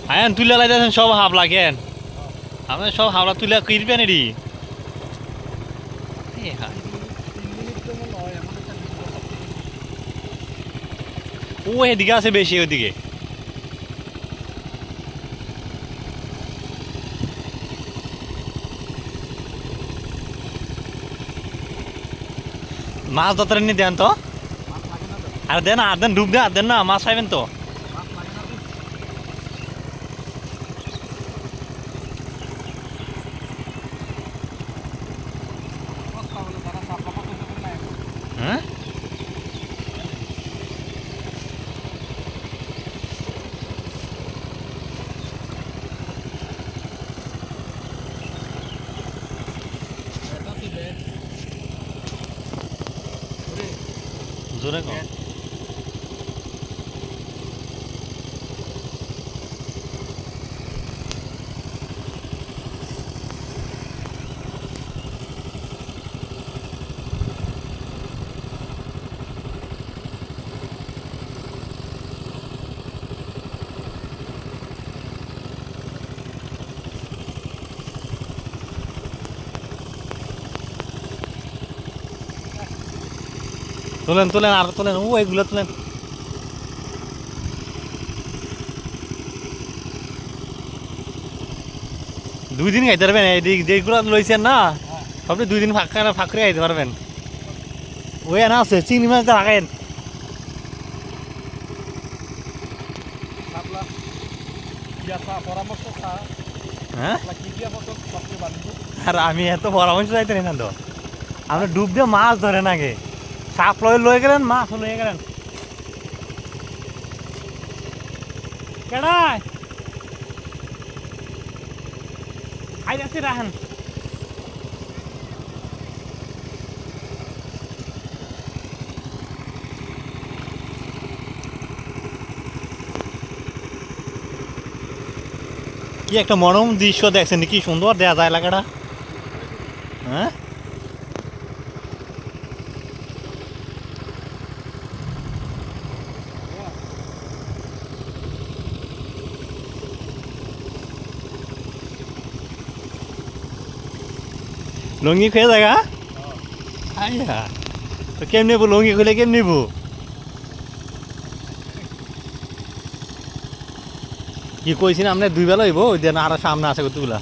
ion তুলে লাইতেছেন সব হাবলা কেন আপনি সব হাবলা তুলে কিরবেন এডি ও এদিকে আছে বেশি ওইদিকে মাছ ধরতে নি দেন তো আর দেন আর দেন ডুব দেন আর দেন না মাছ পাইবেন তো হ্যাঁ জোরে কর তোলেন তোলেন আর তোলেন ও এগুলো তোলেন দুই দিন খাইতে পারবেন এই যেগুলো লইছেন না আপনি দুই দিন ফাঁক করে খাইতে পারবেন ওই না আছে চিংড়ি মাছ রাখেন হ্যাঁ আর আমি এত পরামর্শ চাইতে না তো আপনি ডুব দিয়ে মাছ ধরেন আগে সাপ লয়ে গেলেন মাছ লয়ে গেলেন কেডায় আই যাচ্ছি রাখেন কি একটা মনোরম দৃশ্য দেখছেন কি সুন্দর দেয়া যায় এলাকাটা হ্যাঁ লুঙ্গি খুঁয়ে জায়গা আইয়া তো কেমনি নেবো লুঙ্গি খুলে কেমনি নেবো কি কইছি না আপনি দুই বেলা হইব ওই দিন আরো সামনে আছে কতগুলা